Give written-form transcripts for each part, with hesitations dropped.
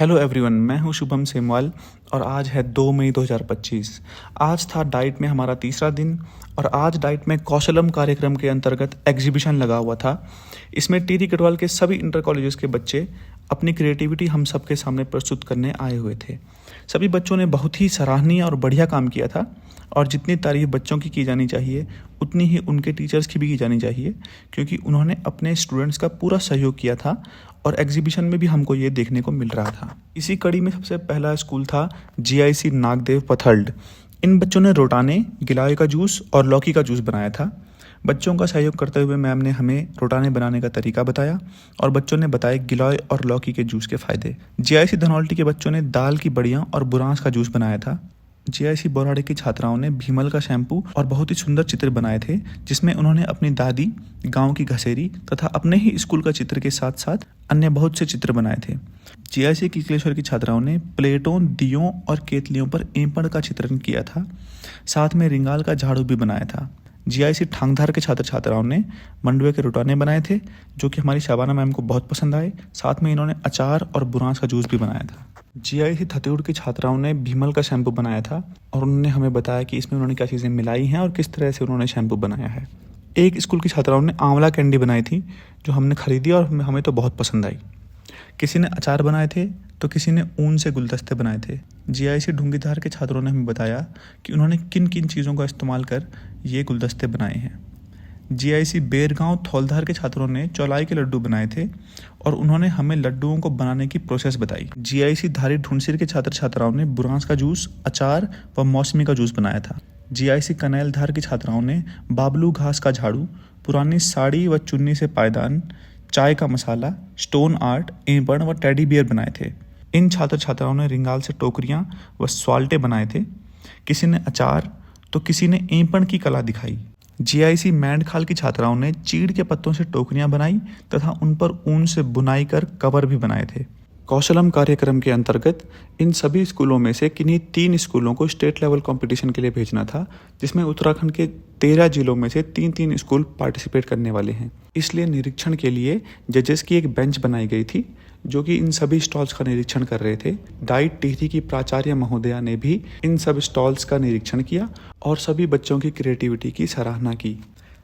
Hello everyone, मैं हूं शुभम सेमवाल और आज है 2 मई 2025। आज था डाइट में हमारा तीसरा दिन और आज डाइट में कौशलम कार्यक्रम के अंतर्गत एग्जीबिशन लगा हुआ था। इसमें टिहरी गढ़वाल के सभी इंटर कॉलेजेस के बच्चे अपनी क्रिएटिविटी हम सबके सामने प्रस्तुत करने आए हुए थे। सभी बच्चों ने बहुत ही सराहनीय और बढ़िया काम किया था और जितनी तारीफ बच्चों की जानी चाहिए उतनी ही उनके टीचर्स की भी की जानी चाहिए, क्योंकि उन्होंने अपने स्टूडेंट्स का पूरा सहयोग किया था और एग्जीबिशन में भी हमको ये देखने को मिल रहा था। इसी कड़ी में सबसे पहला स्कूल था GIC नागदेव पथल्ड। इन बच्चों ने रोटाने, गिलोय का जूस और लौकी का जूस बनाया था। बच्चों का सहयोग करते हुए मैम ने हमें रोटाने बनाने का तरीका बताया और बच्चों ने बताया गिलोय और लौकी के जूस के फायदे। GIC धनौल्टी के बच्चों ने दाल की बड़ियाँ और बुरांस का जूस बनाया था। GIC बोराड़े की छात्राओं ने भीमल का शैम्पू और बहुत ही सुंदर चित्र बनाए थे, जिसमें उन्होंने अपनी दादी, गांव की घसेरी तथा अपने ही स्कूल का चित्र के साथ साथ अन्य बहुत से चित्र बनाए थे। GIC किकलेश्वर की छात्राओं ने प्लेटों, दियों और केतलियों पर एंपण का चित्रण किया था। साथ में रिंगाल का झाड़ू भी बनाया था। GIC ठांगधार के छात्र छात्राओं ने मंडुए के रोटाने बनाए थे, जो कि हमारी शाबाना मैम को बहुत पसंद आए। साथ में इन्होंने अचार और बुरांस का जूस भी बनाया था। GIC थतेउड़ की छात्राओं ने भीमल का शैम्पू बनाया था और उन्होंने हमें बताया कि इसमें उन्होंने क्या चीज़ें मिलाई हैं और किस तरह से उन्होंने शैम्पू बनाया है। एक स्कूल की छात्राओं ने आंवला कैंडी बनाई थी, जो हमने खरीदी और हमें तो बहुत पसंद आई। किसी ने अचार बनाए थे तो किसी ने ऊन से गुलदस्ते बनाए थे। GIC ढूंगीधार के छात्रों ने हमें बताया कि उन्होंने किन किन चीज़ों का इस्तेमाल कर ये गुलदस्ते बनाए हैं। GIC बेरगांव थौलधार के छात्रों ने चौलाई के लड्डू बनाए थे और उन्होंने हमें लड्डुओं को बनाने की प्रोसेस बताई। GIC धारी ढूंढसिर के छात्र छात्राओं ने बुरांस का जूस, अचार व मौसमी का जूस बनाया था। GIC कनैलधार की छात्राओं ने बाबलू घास का झाड़ू, पुरानी साड़ी व चुन्नी से पायदान, चाय का मसाला, स्टोन आर्ट, एंपण व टेडी बियर बनाए थे। इन छात्र छात्राओं ने रिंगाल से टोकरियाँ व स्वाल्टे बनाए थे। किसी ने अचार तो किसी ने एंपण की कला दिखाई। GIC मैंडखाल की छात्राओं ने चीड़ के पत्तों से टोकरियां बनाई तथा उन पर ऊन से बुनाई कर कवर भी बनाए थे। कौशलम कार्यक्रम के अंतर्गत इन सभी स्कूलों में से किन्हीं 3 स्कूलों को स्टेट लेवल कंपटीशन के लिए भेजना था, जिसमें उत्तराखंड के 13 जिलों में से 3-3 स्कूल पार्टिसिपेट करने वाले हैं। इसलिए निरीक्षण के लिए जजेस की एक बेंच बनाई गई थी, जो कि इन सभी स्टॉल्स का निरीक्षण कर रहे थे। डाइट टिहरी की प्राचार्य महोदया ने भी इन सब स्टॉल्स का निरीक्षण किया और सभी बच्चों की क्रिएटिविटी की सराहना की।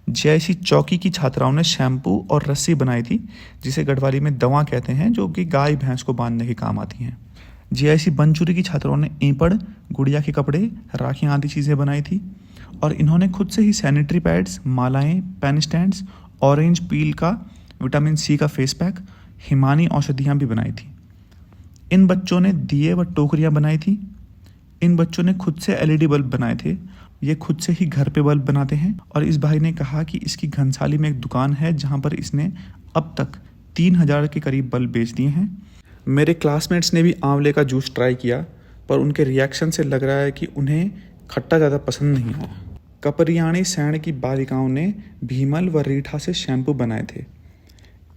GIC चौकी की छात्राओं ने शैम्पू और रस्सी बनाई थी, जिसे गढ़वाली में दवा कहते हैं, जो कि गाय भैंस को बांधने के काम आती हैं। GIC बनचुरी की छात्राओं ने एंपण, गुड़िया के कपड़े, राखियाँ आदि चीज़ें बनाई थी और इन्होंने खुद से ही सैनिटरी पैड्स, मालाएं, पेन स्टैंड्स, ऑरेंज पील का, विटामिन C का फेस पैक, हिमानी औषधियाँ भी बनाई थी। इन बच्चों ने दिए व टोकरियाँ बनाई थी। इन बच्चों ने खुद से LED बल्ब बनाए थे। ये खुद से ही घर पे बल्ब बनाते हैं और इस भाई ने कहा कि इसकी घनसाली में एक दुकान है जहाँ पर इसने अब तक 3000 के करीब बल्ब बेच दिए हैं। मेरे क्लासमेट्स ने भी आंवले का जूस ट्राई किया, पर उनके रिएक्शन से लग रहा है कि उन्हें खट्टा ज़्यादा पसंद नहीं आया। कपरियाणी सैण की बालिकाओं ने भीमल व रीठा से शैम्पू बनाए थे।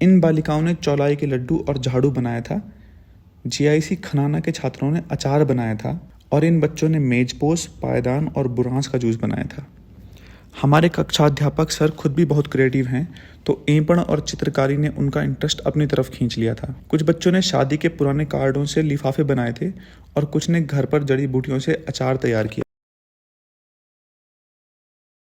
इन बालिकाओं ने चौलाई के लड्डू और झाड़ू बनाया था। GIC खनाना के छात्रों ने अचार बनाया था और इन बच्चों ने मेजपोश, पायदान और बुरांस का जूस बनाया था। हमारे कक्षाध्यापक सर खुद भी बहुत क्रिएटिव हैं, तो एंपण और चित्रकारी ने उनका इंटरेस्ट अपनी तरफ खींच लिया था। कुछ बच्चों ने शादी के पुराने कार्डों से लिफाफे बनाए थे और कुछ ने घर पर जड़ी बूटियों से अचार तैयार किया।